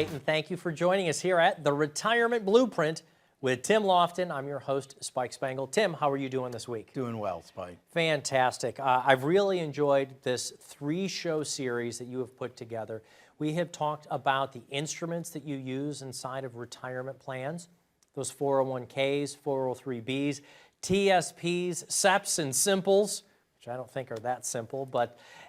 appreciate and thank you for joining us here at The Retirement Blueprint with Tim Lofton. I'm your host, Spike Spengel. Tim, how are you doing this week? Doing well, Spike. Fantastic. I've really enjoyed this 3-show series that you have put together. We have talked about the instruments that you use inside of retirement plans, those 401ks, 403bs, TSPs, SEPs, and Simples, which I don't think are that simple,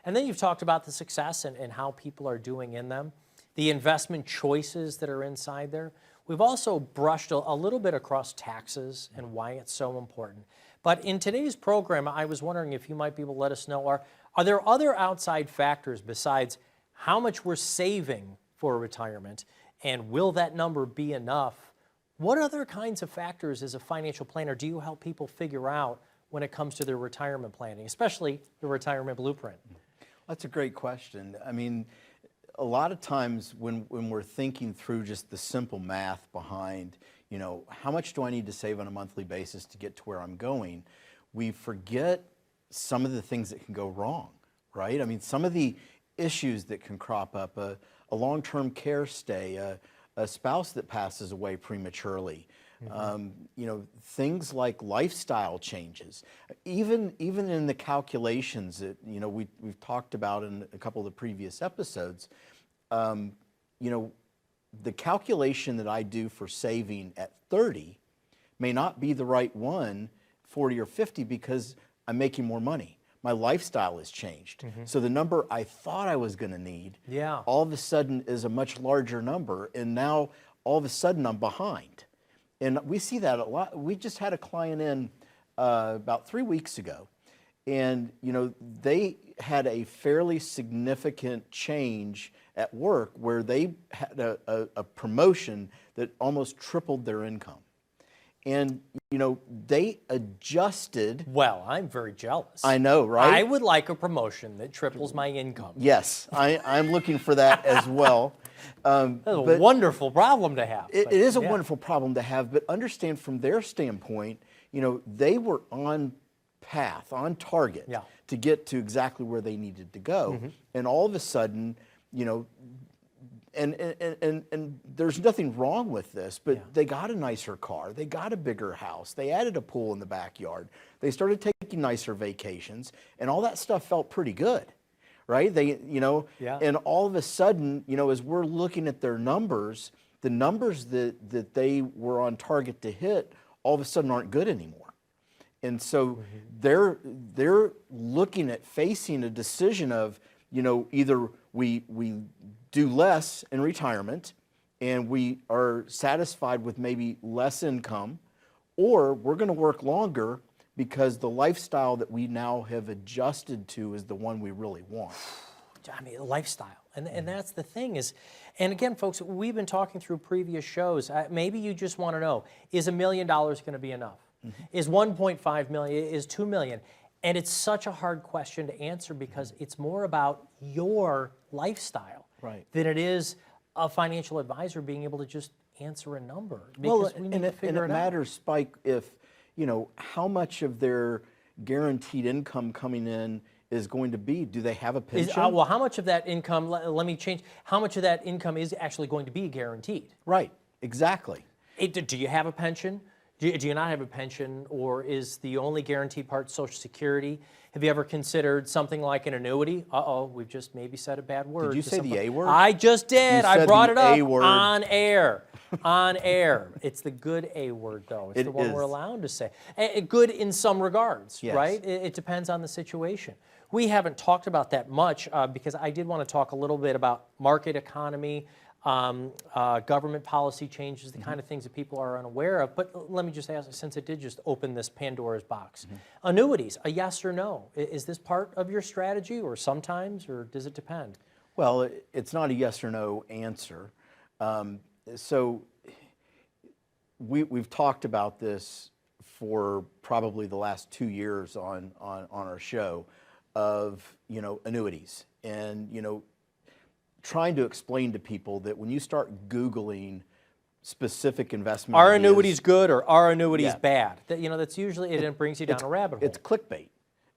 and then you've talked about the success and how people are doing in them, the investment choices that are inside there. We've also brushed a little bit across taxes and why it's so important. But in today's program, I was wondering if you might be able to let us know, are there other outside factors besides how much we're saving for retirement, and will that number be enough? What other kinds of factors as a financial planner do you help people figure out when it comes to their retirement planning, especially the retirement blueprint? That's a great question. I mean, a lot of times when we're thinking through just the simple math behind, how much do I need to save on a monthly basis to get to where I'm going, we forget some of the things that can go wrong, right? I mean, some of the issues that can crop up, a long-term care stay, a spouse that passes away prematurely, things like lifestyle changes, even in the calculations that we've talked about in a couple of the previous episodes. The calculation that I do for saving at 30 may not be the right one 40 or 50 because I'm making more money. My lifestyle has changed. So the number I thought I was going to need, all of a sudden is a much larger number, and now all of a sudden I'm behind. And we see that a lot. We just had a client in about 3 weeks ago, and they had a fairly significant change at work where they had a promotion that almost tripled their income. And, they adjusted. Well, I'm very jealous. I know, right? I would like a promotion that triples my income. Yes, I'm looking for that as well. That's a wonderful problem to have. It is a wonderful problem to have, but understand from their standpoint, they were on path, on target to get to exactly where they needed to go. And all of a sudden, and there's nothing wrong with this, but they got a nicer car, they got a bigger house, they added a pool in the backyard, they started taking nicer vacations, and all that stuff felt pretty good, right? And all of a sudden, as we're looking at their numbers, the numbers that they were on target to hit, all of a sudden aren't good anymore. And so they're looking at facing a decision of, either we do less in retirement and we are satisfied with maybe less income, or we're going to work longer because the lifestyle that we now have adjusted to is the one we really want. I mean, lifestyle. And that's the thing is, and again, folks, we've been talking through previous shows. Maybe you just want to know, is $1 million going to be enough? Is 1.5 million, is 2 million? And it's such a hard question to answer because it's more about your lifestyle than it is a financial advisor being able to just answer a number. Because we need to figure it out. Matters, Spike, if, how much of their guaranteed income coming in is going to be. Do they have a pension? Well, how much of that income, let me change, how much of that income is actually going to be guaranteed? Right, exactly. Do you have a pension? Do you not have a pension, or is the only guaranteed part Social Security? Have you ever considered something like an annuity? Uh-oh, we've just maybe said a bad word. Did you say the A word? I just did. I brought it up A-word. on air. On air. It's the good A word, though. It's the one we're allowed to say. Good in some regards, right? It depends on the situation. We haven't talked about that much because I did want to talk a little bit about market economy, government policy changes, the kind of things that people are unaware of. But let me just ask, since it did just open this Pandora's box, annuities, a yes or no? Is this part of your strategy, or sometimes, or does it depend? Well, it's not a yes or no answer. So we've talked about this for probably the last 2 years on our show of annuities, and trying to explain to people that when you start Googling specific investment are ideas, annuities good or are annuities bad? That's usually, it brings you down a rabbit hole. It's clickbait.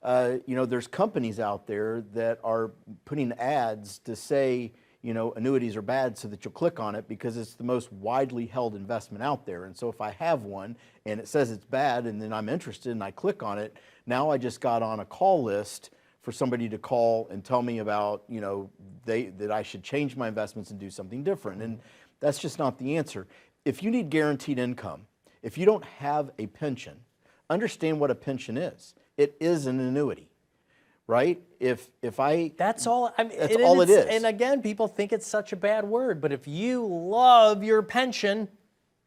There's companies out there that are putting ads to say, annuities are bad so that you'll click on it because it's the most widely held investment out there. And so if I have one and it says it's bad and then I'm interested and I click on it, now I just got on a call list for somebody to call and tell me about, that I should change my investments and do something different. And that's just not the answer. If you need guaranteed income, if you don't have a pension, understand what a pension is. It is an annuity, right? That's all. That's all it is. And again, people think it's such a bad word, but if you love your pension,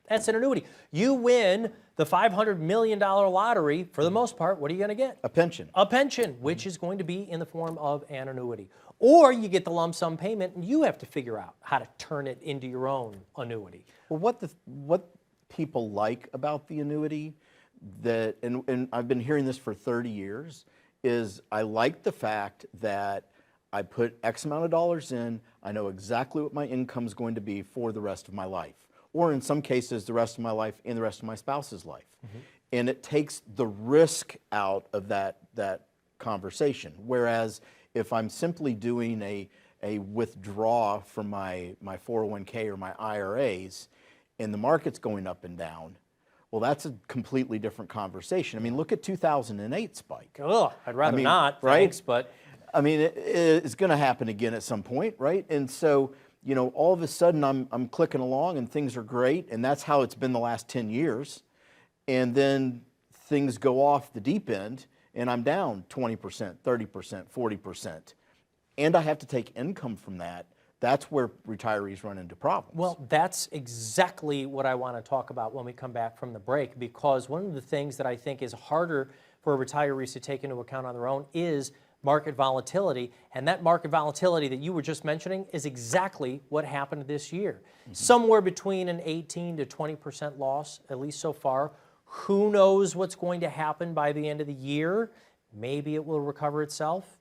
that's an annuity. You win the $500 million lottery, for the most part, what are you going to get? A pension. A pension, which is going to be in the form of an annuity. Or you get the lump sum payment, and you have to figure out how to turn it into your own annuity. Well, what people like about the annuity, and I've been hearing this for 30 years, is I like the fact that I put X amount of dollars in, I know exactly what my income is going to be for the rest of my life. Or in some cases, the rest of my life and the rest of my spouse's life. And it takes the risk out of that conversation. Whereas if I'm simply doing a withdraw from my 401k or my IRAs and the market's going up and down, well, that's a completely different conversation. I mean, look at 2008, Spike. Ugh, I'd rather not, right? Thanks, but... I mean, it's going to happen again at some point, right? And so, all of a sudden I'm clicking along and things are great, and that's how it's been the last 10 years. And then things go off the deep end, and I'm down 20%, 30%, 40%. And I have to take income from that. That's where retirees run into problems. Well, that's exactly what I want to talk about when we come back from the break, because one of the things that I think is harder for retirees to take into account on their own is market volatility, and that market volatility that you were just mentioning is exactly what happened this year. Somewhere between an 18 to 20% loss, at least so far. Who knows what's going to happen by the end of the year? Maybe it will recover itself.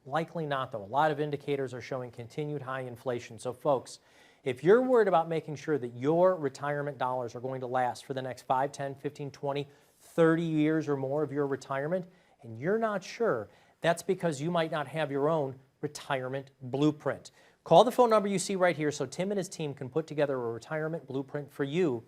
Likely not, though. A lot of indicators are showing continued high inflation. So, folks, if you're worried about making sure that your retirement dollars are going to last for the next 5, 10, 15, 20, 30 years or more of your retirement, and you're not sure, that's because you might not have your own retirement blueprint. Call the phone number you see right here so Tim and his team can put together a retirement blueprint for you,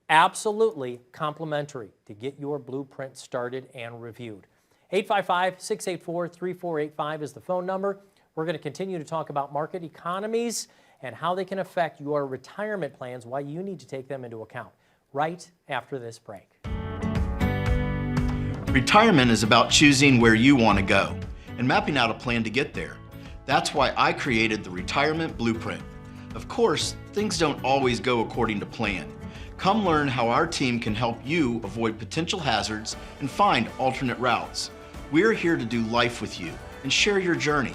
absolutely complimentary, to get your blueprint started and reviewed. 855-684-3485 is the phone number. We're going to continue to talk about market economies and how they can affect your retirement plans, why you need to take them into account, right after this break. Retirement is about choosing where you want to go and mapping out a plan to get there. That's why I created the Retirement Blueprint. Of course, things don't always go according to plan. Come learn how our team can help you avoid potential hazards and find alternate routes. We're here to do life with you and share your journey.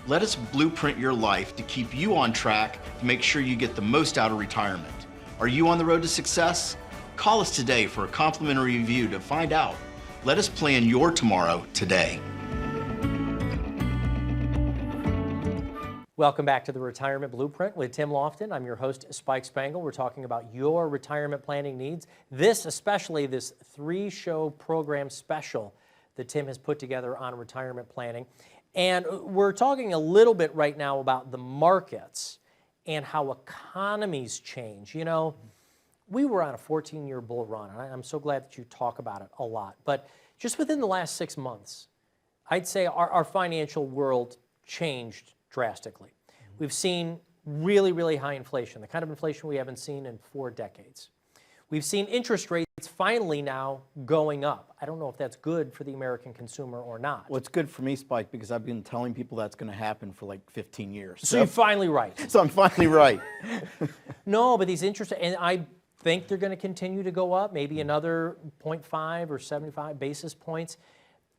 Let us blueprint your life to keep you on track to make sure you get the most out of retirement. Are you on the road to success? Call us today for a complimentary review to find out. Let us plan your tomorrow today. Welcome back to the Retirement Blueprint with Tim Lofton. I'm your host, Spike Spengel. We're talking about your retirement planning needs. Especially this 3-show program special that Tim has put together on retirement planning. And we're talking a little bit right now about the markets and how economies change. We were on a 14-year bull run, and I'm so glad that you talk about it a lot. But just within the last 6 months, I'd say our financial world changed drastically. We've seen really, really high inflation, the kind of inflation we haven't seen in 4 decades. We've seen interest rates finally now going up. I don't know if that's good for the American consumer or not. Well, it's good for me, Spike, because I've been telling people that's going to happen for like 15 years. So you're finally right. So I'm finally right. No, but these interest, and I think they're going to continue to go up, maybe another 0.5 or 75 basis points.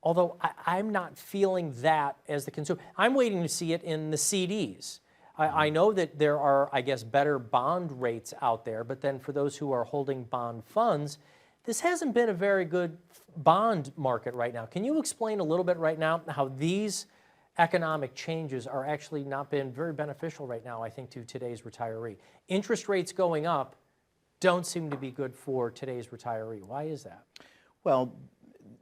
Although I'm not feeling that as the consumer. I'm waiting to see it in the CDs. I know that there are, I guess, better bond rates out there, but then for those who are holding bond funds, this hasn't been a very good bond market right now. Can you explain a little bit right now how these economic changes are actually not been very beneficial right now, I think, to today's retiree? Interest rates going up don't seem to be good for today's retiree. Why is that? Well,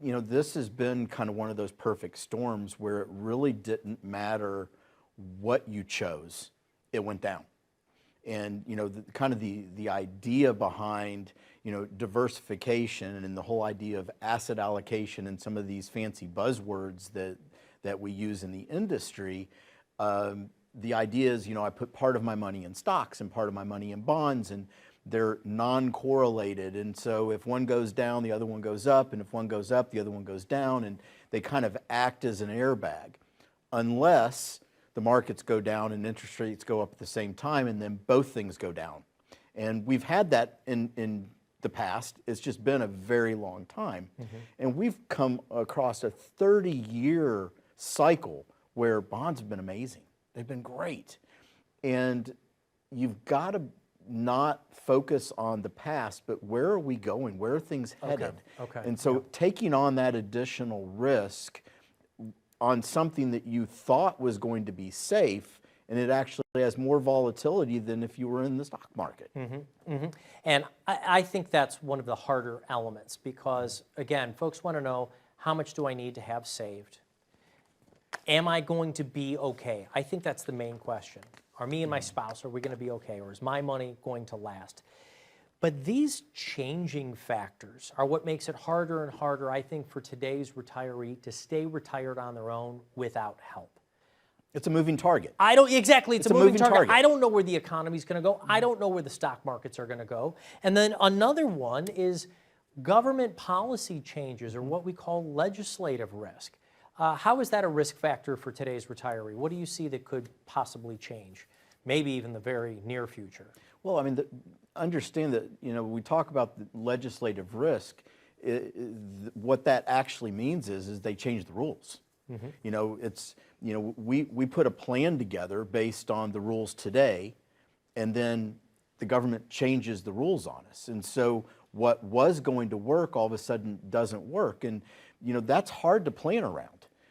this has been kind of one of those perfect storms where it really didn't matter what you chose it went down. And kind of the idea behind diversification and the whole idea of asset allocation and some of these fancy buzzwords that we use in the industry, the idea is I put part of my money in stocks and part of my money in bonds, and they're non-correlated, and so if one goes down, the other one goes up, and if one goes up, the other one goes down, and they kind of act as an airbag, unless the markets go down and interest rates go up at the same time, and then both things go down. And we've had that in the past. It's just been a very long time. And we've come across a 30-year cycle where bonds have been amazing. They've been great. And you've got to not focus on the past, but where are we going? Where are things headed? Okay. And so taking on that additional risk on something that you thought was going to be safe, and it actually has more volatility than if you were in the stock market. And I think that's one of the harder elements because, again, folks want to know, how much do I need to have saved? Am I going to be okay? I think that's the main question. Are me and my spouse, are we going to be okay? Or is my money going to last? But these changing factors are what makes it harder and harder, I think, for today's retiree to stay retired on their own without help. It's a moving target. It's a moving target. I don't know where the economy's going to go. I don't know where the stock markets are going to go. And then another one is government policy changes, or what we call legislative risk. How is that a risk factor for today's retiree? What do you see that could possibly change, maybe even the very near future? Well, I mean, understand that, we talk about the legislative risk. What that actually means is they change the rules. We put a plan together based on the rules today, and then the government changes the rules on us. And so what was going to work all of a sudden doesn't work. And, that's hard to plan around.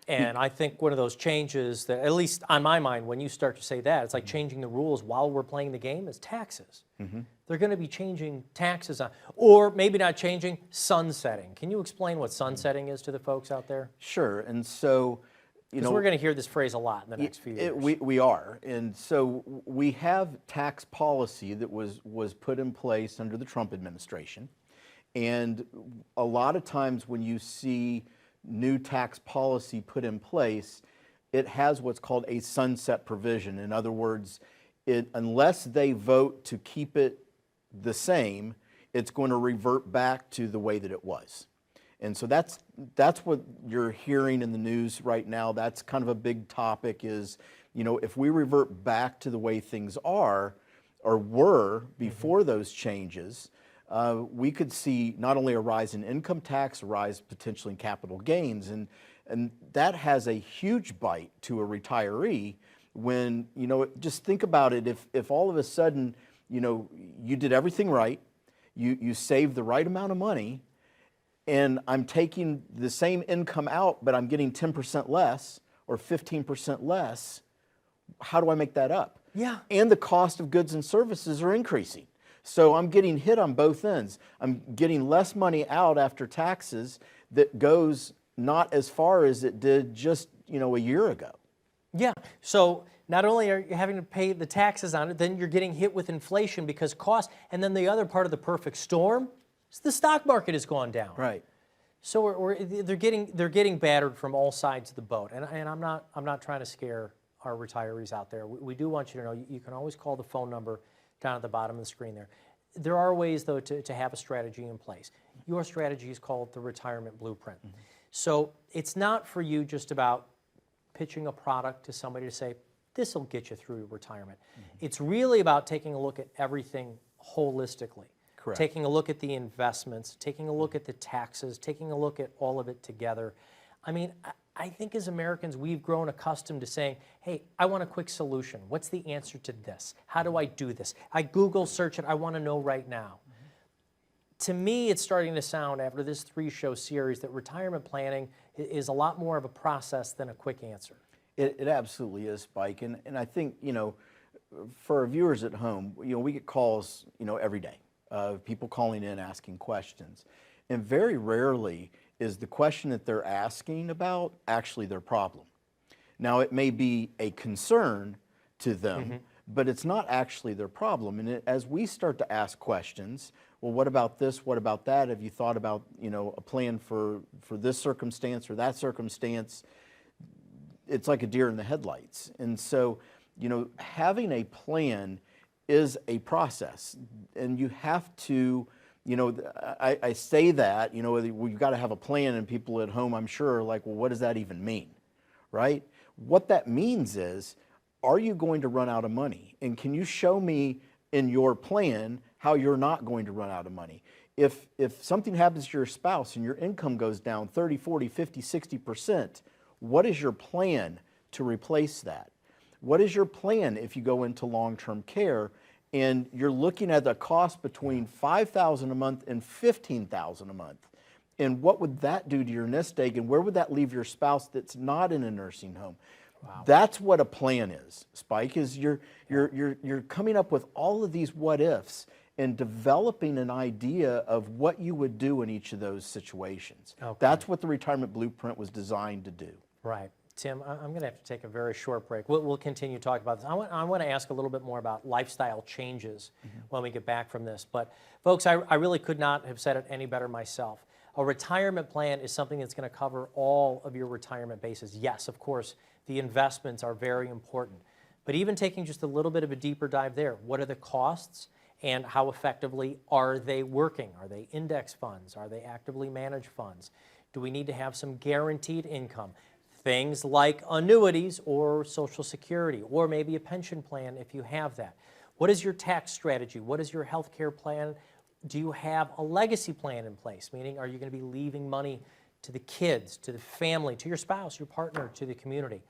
And I think one of those changes that, at least on my mind, when you start to say that, it's like changing the rules while we're playing the game, is taxes. They're going to be changing taxes on, or maybe not changing, sunsetting. Can you explain what sunsetting is to the folks out there? Sure. And so, because we're going to hear this phrase a lot in the next few years. We are. And so we have tax policy that was put in place under the Trump administration. And a lot of times when you see new tax policy put in place, it has what's called a sunset provision. In other words, unless they vote to keep it the same, it's going to revert back to the way that it was. And so that's what you're hearing in the news right now. That's kind of a big topic is, if we revert back to the way things are or were before those changes, we could see not only a rise in income tax, a rise potentially in capital gains, and that has a huge bite to a retiree when, just think about it, if all of a sudden, you did everything right, you saved the right amount of money, and I'm taking the same income out, but I'm getting 10% less or 15% less, how do I make that up? Yeah. And the cost of goods and services are increasing. So I'm getting hit on both ends. I'm getting less money out after taxes that goes not as far as it did just, a year ago. Yeah. So not only are you having to pay the taxes on it, then you're getting hit with inflation because cost, and then the other part of the perfect storm is the stock market has gone down. Right. So they're getting battered from all sides of the boat, and I'm not trying to scare our retirees out there. We do want you to know you can always call the phone number down at the bottom of the screen there. There are ways, though, to have a strategy in place. Your strategy is called the Retirement Blueprint. So it's not for you just about pitching a product to somebody to say, this will get you through retirement. It's really about taking a look at everything holistically. Correct. Taking a look at the investments, taking a look at the taxes, taking a look at all of it together. I mean, I think as Americans, we've grown accustomed to saying, hey, I want a quick solution. What's the answer to this? How do I do this? I Google search it. I want to know right now. To me, it's starting to sound, after this 3-show series, that retirement planning is a lot more of a process than a quick answer. It absolutely is, Spike. And I think, for our viewers at home, we get calls, every day of people calling in asking questions. And very rarely is the question that they're asking about actually their problem. Now, it may be a concern to them, but it's not actually their problem. And as we start to ask questions, well, what about this? What about that? Have you thought about, a plan for this circumstance or that circumstance? It's like a deer in the headlights. And so, having a plan is a process, and you have to, I say that, we've got to have a plan, and people at home, I'm sure, are like, well, what does that even mean, right? What that means is, are you going to run out of money? And can you show me in your plan how you're not going to run out of money? If something happens to your spouse and your income goes down 30, 40, 50, 60%, what is your plan to replace that? What is your plan if you go into long-term care and you're looking at a cost between $5,000 a month and $15,000 a month? And what would that do to your nest egg, and where would that leave your spouse that's not in a nursing home? Wow. That's what a plan is, Spike, is you're coming up with all of these what ifs and developing an idea of what you would do in each of those situations. Okay. That's what the retirement blueprint was designed to do. Right. Tim, I'm going to have to take a very short break. We'll continue talking about this. I want to ask a little bit more about lifestyle changes when we get back from this. But folks, I really could not have said it any better myself. A retirement plan is something that's going to cover all of your retirement bases. Yes, of course, the investments are very important. But even taking just a little bit of a deeper dive there, what are the costs and how effectively are they working? Are they index funds? Are they actively managed funds? Do we need to have some guaranteed income? Things like annuities or Social Security, or maybe a pension plan if you have that. What is your tax strategy? What is your health care plan? Do you have a legacy plan in place? Meaning, are you going to be leaving money to the kids, to the family, to your spouse, your partner, to the community?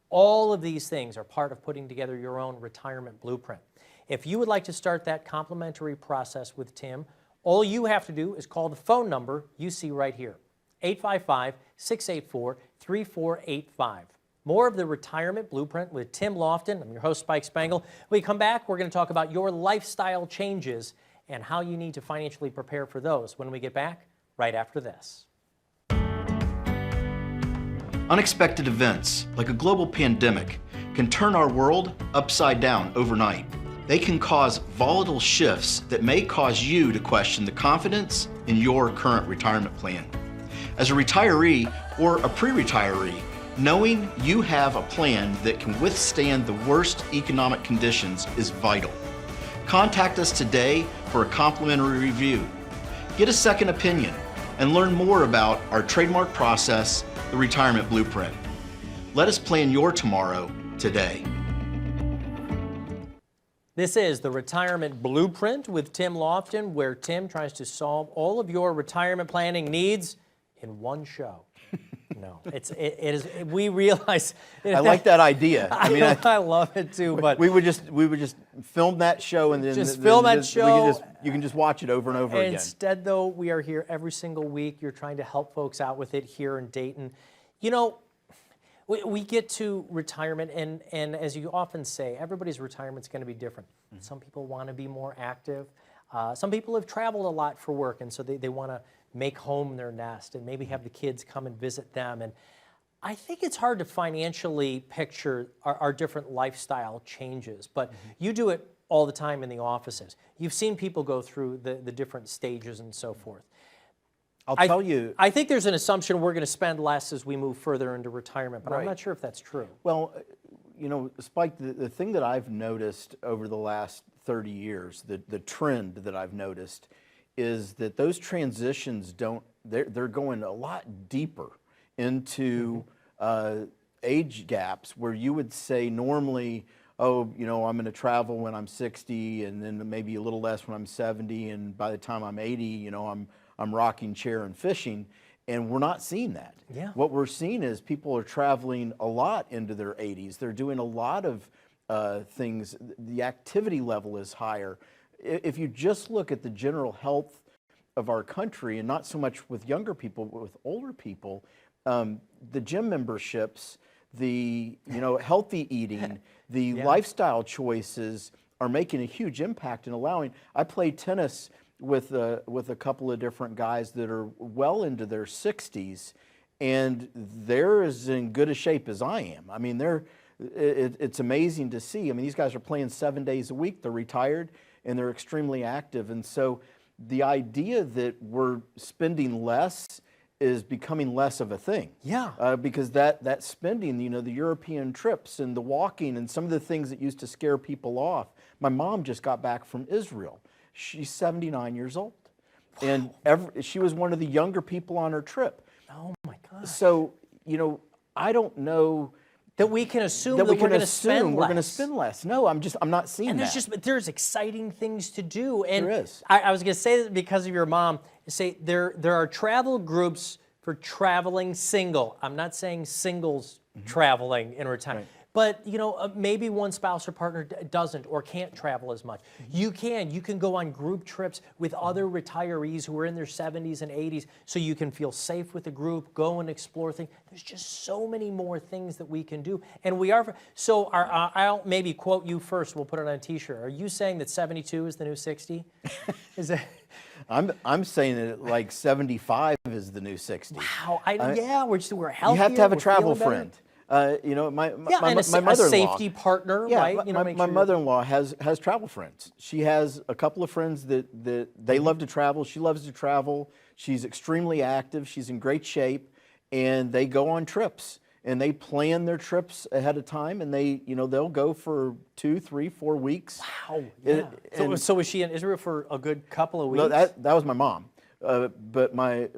All of these things are part of putting together your own retirement blueprint. If you would like to start that complimentary process with Tim, all you have to do is call the phone number you see right here, 855-684-3485. More of the Retirement Blueprint with Tim Lofton. I'm your host, Spike Spengel. When we come back, we're going to talk about your lifestyle changes and how you need to financially prepare for those when we get back right after this. Unexpected events, like a global pandemic, can turn our world upside down overnight. They can cause volatile shifts that may cause you to question the confidence in your current retirement plan. As a retiree or a pre-retiree, knowing you have a plan that can withstand the worst economic conditions is vital. Contact us today for a complimentary review. Get a second opinion and learn more about our trademark process, the Retirement Blueprint. Let us plan your tomorrow today. This is the Retirement Blueprint with Tim Lofton, where Tim tries to solve all of your retirement planning needs in one show. No, it is. We realize. I like that idea. I love it too. But we would just film that show and then film that show. You can just watch it over and over again. Instead, though, we are here every single week. You're trying to help folks out with it here in Dayton. We get to retirement, and as you often say, everybody's retirement's going to be different. Mm-hmm. Some people want to be more active. Some people have traveled a lot for work, and so they want to make home their nest and maybe have the kids come and visit them. And I think it's hard to financially picture our different lifestyle changes, but you do it all the time in the offices. You've seen people go through the different stages and so forth. I'll tell you. I think there's an assumption we're going to spend less as we move further into retirement, but I'm not sure if that's true. Well, Spike, the thing that I've noticed over the last 30 years, the trend that I've noticed is that those transitions they're going a lot deeper into age gaps where you would say normally, I'm going to travel when I'm 60 and then maybe a little less when I'm 70, and by the time I'm 80, I'm rocking chair and fishing, and we're not seeing that. Yeah. What we're seeing is people are traveling a lot into their 80s. They're doing a lot of things. The activity level is higher. If you just look at the general health of our country, and not so much with younger people, but with older people, the gym memberships, the healthy eating, the lifestyle choices are making a huge impact in allowing. I played tennis with a couple of different guys that are well into their 60s, and they're as in good a shape as I am. I mean, it's amazing to see. I mean, these guys are playing 7 days a week. They're retired and they're extremely active. And so the idea that we're spending less is becoming less of a thing. Yeah. Because that spending, the European trips and the walking and some of the things that used to scare people off. My mom just got back from Israel. She's 79 years old. Wow. And she was one of the younger people on her trip. Oh my God. So, I don't know that we can assume that we're going to spend less. We're going to spend less. No, I'm not seeing and that. There's exciting things to do. And there is. I was going to say that because of your mom, say there are travel groups for traveling single. I'm not saying singles traveling in retirement. Right. But, maybe one spouse or partner doesn't or can't travel as much. You can go on group trips with other retirees who are in their 70s and 80s so you can feel safe with the group, go and explore things. There's just so many more things that we can do. And we are, so I'll maybe quote you first. We'll put it on a t-shirt. Are you saying that 72 is the new 60? Is that... I'm saying that like 75 is the new 60. Wow. We're healthier. You have to have a travel friend. My mother-in-law, a safety partner, right? My mother-in-law has travel friends. She has a couple of friends that they love to travel. She loves to travel. She's extremely active. She's in great shape, and they go on trips and they plan their trips ahead of time, and they'll go for 2, 3, 4 weeks. Wow! Yeah. So was she in Israel for a good couple of weeks? No, that was my mom. But my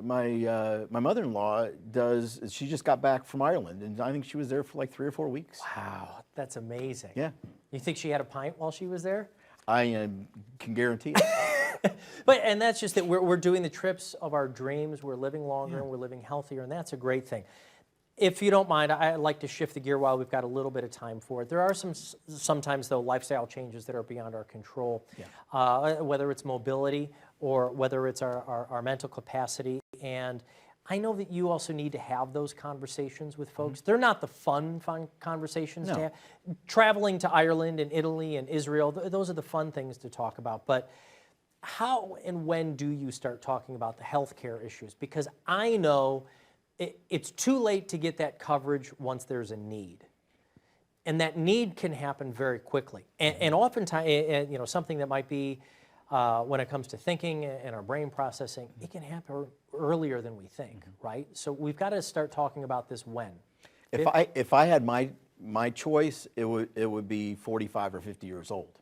mother-in-law does. She just got back from Ireland, and I think she was there for like 3 or 4 weeks. Wow, that's amazing. Yeah. You think she had a pint while she was there? I can guarantee it. And that's just that we're doing the trips of our dreams. We're living longer and we're living healthier, and that's a great thing. If you don't mind, I'd like to shift the gear while we've got a little bit of time for it. There are sometimes, though, lifestyle changes that are beyond our control, whether it's mobility or whether it's our mental capacity. And I know that you also need to have those conversations with folks. They're not the fun conversations to have. Traveling to Ireland and Italy and Israel, those are the fun things to talk about. But how and when do you start talking about the healthcare issues? Because I know it's too late to get that coverage once there's a need. And that need can happen very quickly. And oftentimes, something that might be, when it comes to thinking and our brain processing, it can happen earlier than we think, right? So we've got to start talking about this when. If I had my choice, it would be 45 or 50 years old.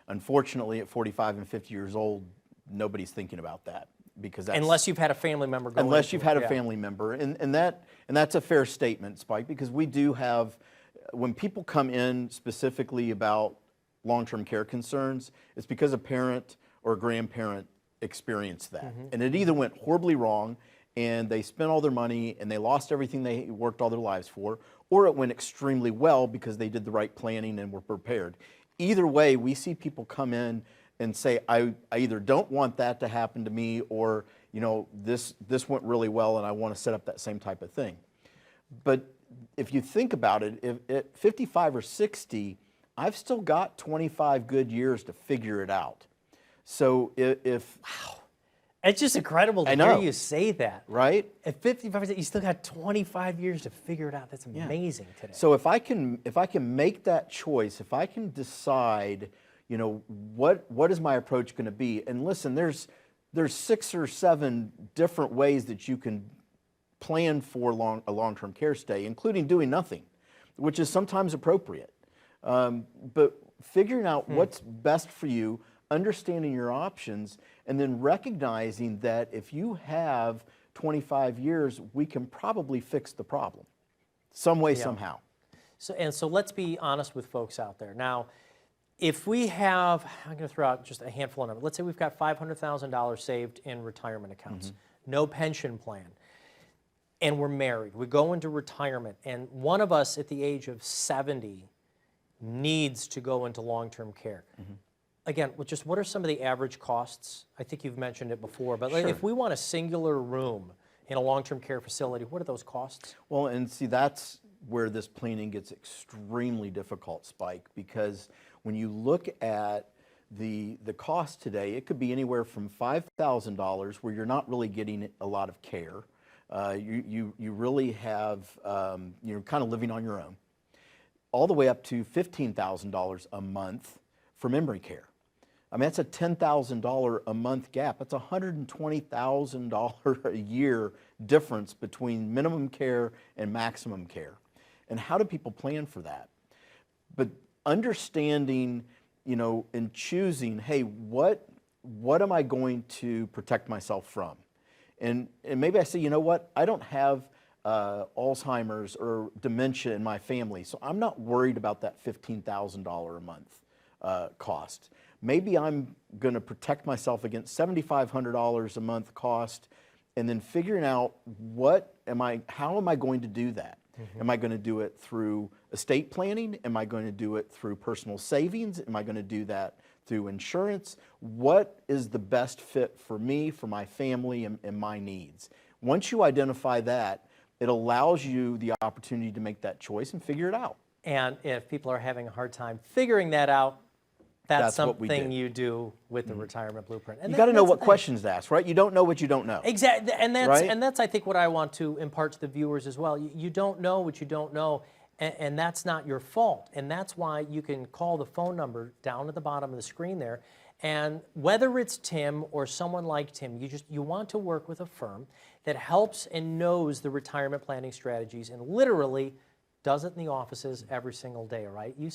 Unfortunately, at 45 and 50 years old, nobody's thinking about that. Because unless you've had a family member go. Unless you've had a family member, and that's a fair statement, Spike, because we do have, when people come in specifically about long-term care concerns, it's because a parent or a grandparent experienced that, and it either went horribly wrong, and they spent all their money and they lost everything they worked all their lives for, or it went extremely well because they did the right planning and were prepared. Either way, we see people come in and say, I either don't want that to happen to me, or this went really well and I want to set up that same type of thing. But if you think about it, if at 55 or 60, I've still got 25 good years to figure it out. So wow, it's just incredible to hear you say that. Right? At 55, you still got 25 years to figure it out. That's amazing today. So if I can make that choice, if I can decide, what is my approach going to be? And listen, there's 6 or 7 different ways that you can plan for a long-term care stay, including doing nothing, which is sometimes appropriate. But figuring out what's best for you, understanding your options, and then recognizing that if you have 25 years, we can probably fix the problem some way, somehow. So let's be honest with folks out there. Now, if we have, I'm going to throw out just a handful of numbers. Let's say we've got $500,000 saved in retirement accounts, no pension plan, and we're married. We go into retirement, and one of us at the age of 70 needs to go into long-term care. Again, what are some of the average costs? I think you've mentioned it before, but if we want a singular room in a long-term care facility, what are those costs? Well, and see, that's where this planning gets extremely difficult, Spike, because when you look at the cost today, it could be anywhere from $5,000, where you're not really getting a lot of care. You really have, you're kind of living on your own, all the way up to $15,000 a month for memory care. I mean, that's a $10,000 a month gap. That's $120,000 a year difference between minimum care and maximum care. And how do people plan for that? But understanding, and choosing, hey, what am I going to protect myself from? And maybe I say, you know what, I don't have Alzheimer's or dementia in my family, so I'm not worried about that $15,000 a month cost. Maybe I'm going to protect myself against $7,500 a month cost, and then figuring out how am I going to do that? Mm-hmm. Am I going to do it through estate planning? Am I going to do it through personal savings? Am I going to do that through insurance? What is the best fit for me, for my family, and my needs? Once you identify that, it allows you the opportunity to make that choice and figure it out. And if people are having a hard time figuring that out, that's something do. You do with the retirement blueprint. And you got to know what questions to ask, right? You don't know what you don't know. Exactly, and that's I think what I want to impart to the viewers as well. You don't know what you don't know, and that's not your fault. And that's why you can call the phone number down at the bottom of the screen there. And whether it's Tim or someone like Tim, you want to work with a firm that helps and knows the retirement planning strategies and literally does it in the offices every single day, right? You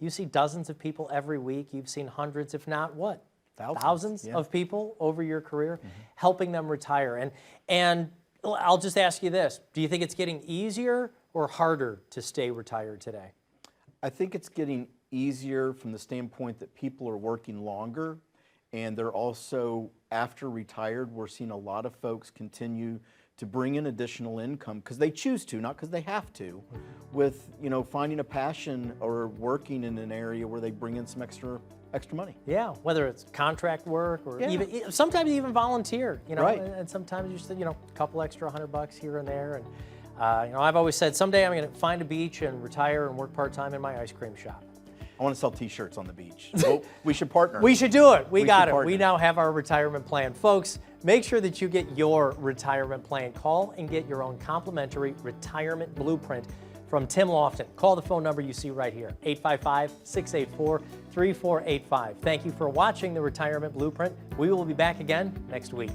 see dozens of people every week. You've seen hundreds, if not what? Thousands of people over your career, helping them retire. And I'll just ask you this. Do you think it's getting easier or harder to stay retired today? I think it's getting easier from the standpoint that people are working longer, and they're also, after retired, we're seeing a lot of folks continue to bring in additional income because they choose to, not because they have to, with finding a passion or working in an area where they bring in some extra money. Yeah, whether it's contract work or even sometimes even volunteer, right. And sometimes just a couple extra $100 here and there. And I've always said someday I'm going to find a beach and retire and work part-time in my ice cream shop. I want to sell T-shirts on the beach. Well, we should partner. We should do it. We got it. Partner. We now have our retirement plan. Folks, make sure that you get your retirement plan. Call and get your own complimentary retirement blueprint from Tim Lofton. Call the phone number you see right here, 855-684-3485. Thank you for watching the Retirement Blueprint. We will be back again next week.